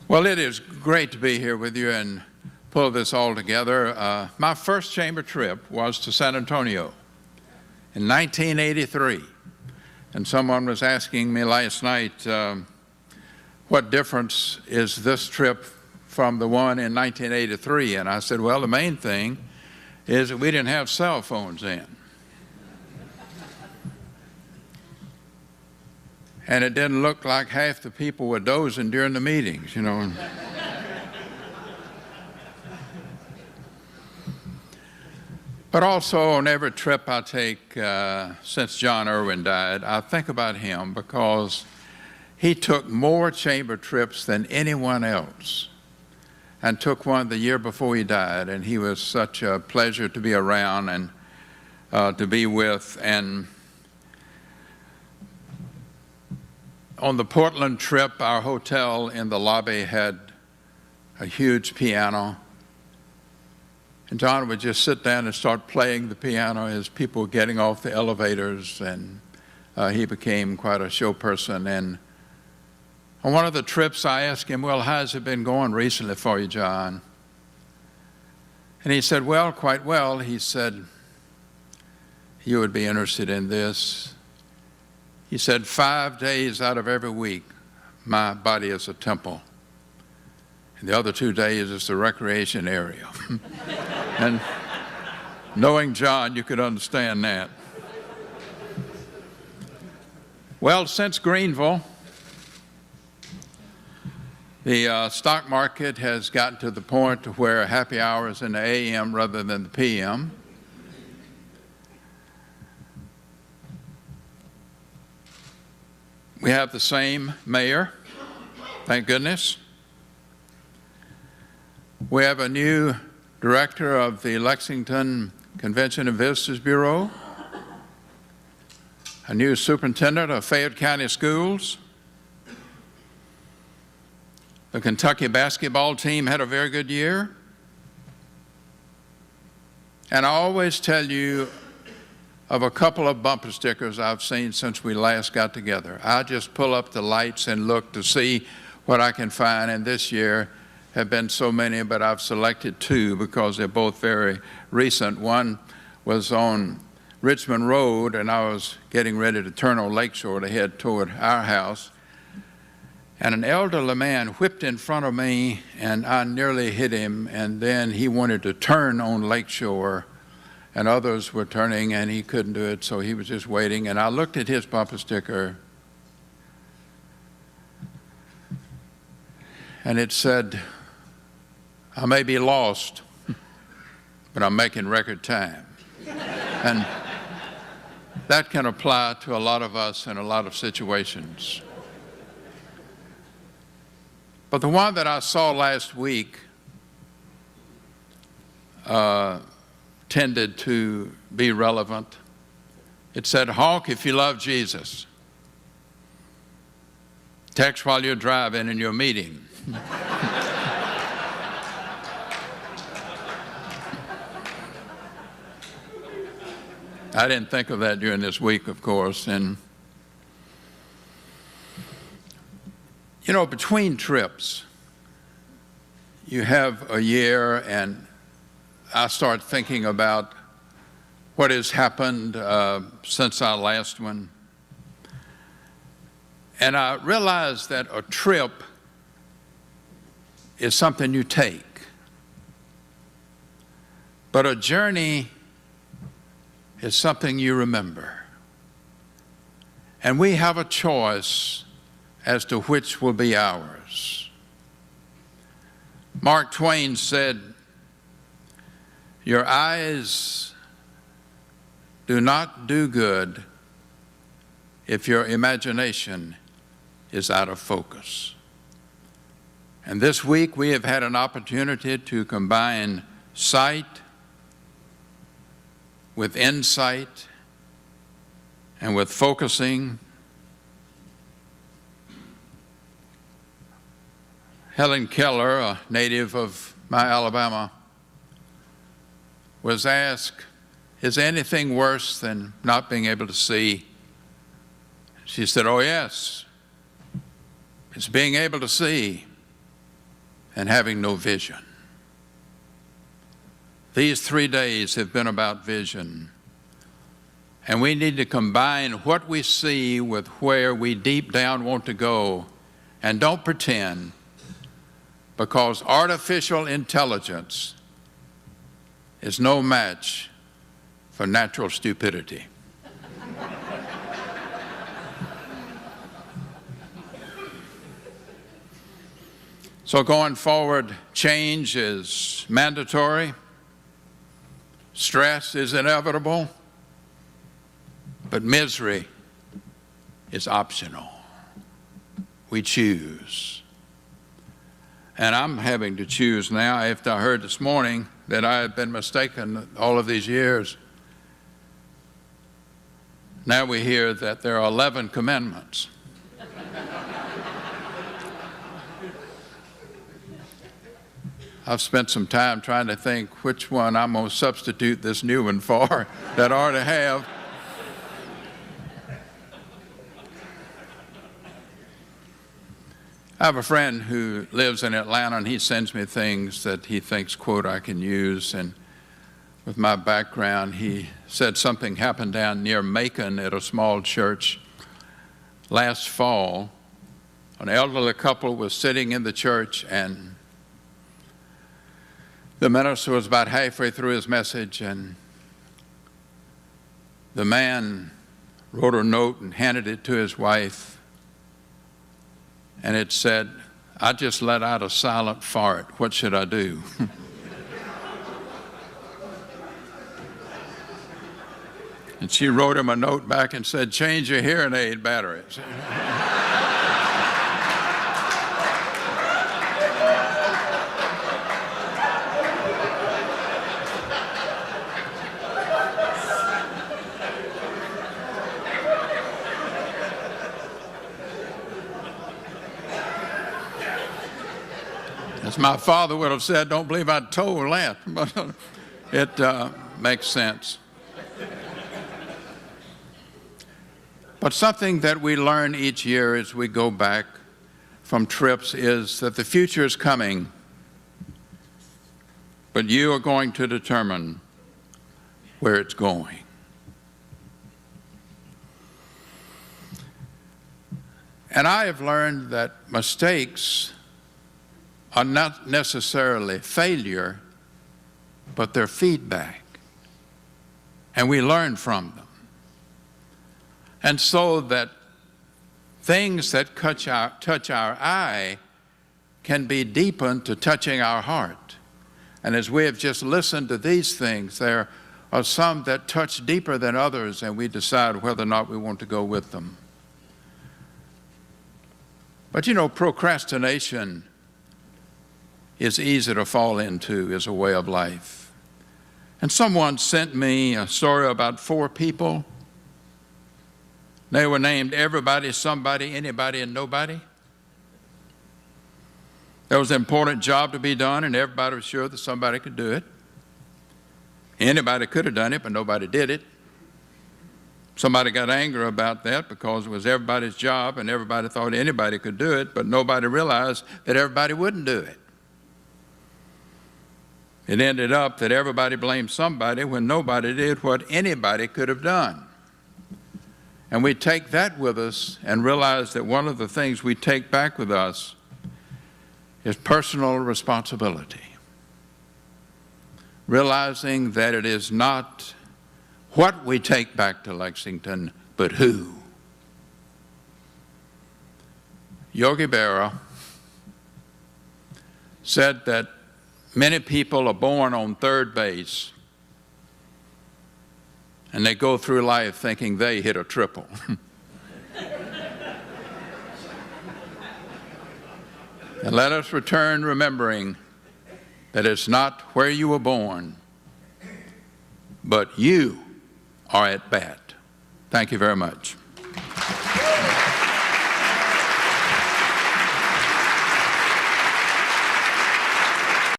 Well, it is great to be here with you and pull this all together. My first chamber trip was to San Antonio in 1983. And someone was asking me last night, what difference is this trip from the one in 1983? And I said, well, the main thing is that we didn't have cell phones then. And it didn't look like half the people were dozing during the meetings, you know. But also on every trip I take since John Irwin died, I think about him because he took more chamber trips than anyone else and took one the year before he died. And he was such a pleasure to be around and to be with. And on the Portland trip, our hotel in the lobby had a huge piano. And John would just sit down and start playing the piano as people were getting off the elevators, and he became quite a show person. And on one of the trips, I asked him, well, how's it been going recently for you, John? And he said, well, quite well. He said, you would be interested in this. He said, 5 days out of every week, my body is a temple. And the other 2 days is the recreation area. And knowing John, you could understand that. Well, since Greenville, the stock market has gotten to the point where happy hour is in the AM rather than the PM. We have the same mayor, thank goodness. We have a new director of the Lexington Convention and Visitors Bureau, a new superintendent of Fayette County Schools. The Kentucky basketball team had a very good year. And I always tell you of a couple of bumper stickers I've seen since we last got together. I just pull up the lights and look to see what I can find, and this year have been so many, but I've selected two because they're both very recent. One was on Richmond Road, and I was getting ready to turn on Lakeshore to head toward our house, and an elderly man whipped in front of me, and I nearly hit him, and then he wanted to turn on Lakeshore, and others were turning, and he couldn't do it, so he was just waiting. And I looked at his bumper sticker, and it said, I may be lost, but I'm making record time. And that can apply to a lot of us in a lot of situations. But the one that I saw last week tended to be relevant. It said, honk if you love Jesus. Text while you're driving in your meeting. I didn't think of that during this week, of course. And you know, between trips, you have a year, and I start thinking about what has happened since our last one. And I realize that a trip is something you take, but a journey is something you remember. And we have a choice as to which will be ours. Mark Twain said, your eyes do not do good if your imagination is out of focus. And this week we have had an opportunity to combine sight with insight and with focusing. Helen Keller, a native of my Alabama, was asked, is anything worse than not being able to see? She said, oh yes, it's being able to see. and having no vision. These 3 days have been about vision. And we need to combine what we see with where we deep down want to go. And don't pretend, because artificial intelligence is no match for natural stupidity. So going forward, change is mandatory. Stress is inevitable. But misery is optional. We choose. And I'm having to choose now after I heard this morning that I have been mistaken all of these years. Now we hear that there are 11 commandments. I've spent some time trying to think which one I'm going to substitute this new one for that I already have. I have a friend who lives in Atlanta, and he sends me things that he thinks, quote, I can use. And with my background, he said something happened down near Macon at a small church last fall. An elderly couple was sitting in the church, and the minister was about halfway through his message, and the man wrote a note and handed it to his wife. And it said, I just let out a silent fart. What should I do? And she wrote him a note back and said, change your hearing aid batteries. As my father would have said, don't believe I told that, but it makes sense. But something that we learn each year as we go back from trips is that the future is coming, but you are going to determine where it's going. And I have learned that mistakes are not necessarily failure, but they're feedback. And we learn from them. And so that things that touch our eye can be deepened to touching our heart. And as we have just listened to these things, there are some that touch deeper than others, and we decide whether or not we want to go with them. But you know, procrastination is easy to fall into as a way of life. And someone sent me a story about 4 people. They were named everybody, somebody, anybody, and nobody. There was an important job to be done, and everybody was sure that somebody could do it. Anybody could have done it, but nobody did it. Somebody got angry about that because it was everybody's job, and everybody thought anybody could do it, but nobody realized that everybody wouldn't do it. It ended up that everybody blamed somebody when nobody did what anybody could have done. And we take that with us and realize that one of the things we take back with us is personal responsibility. Realizing that it is not what we take back to Lexington, but who. Yogi Berra said that many people are born on third base, and they go through life thinking they hit a triple. And let us return remembering that it's not where you were born, but you are at bat. Thank you very much.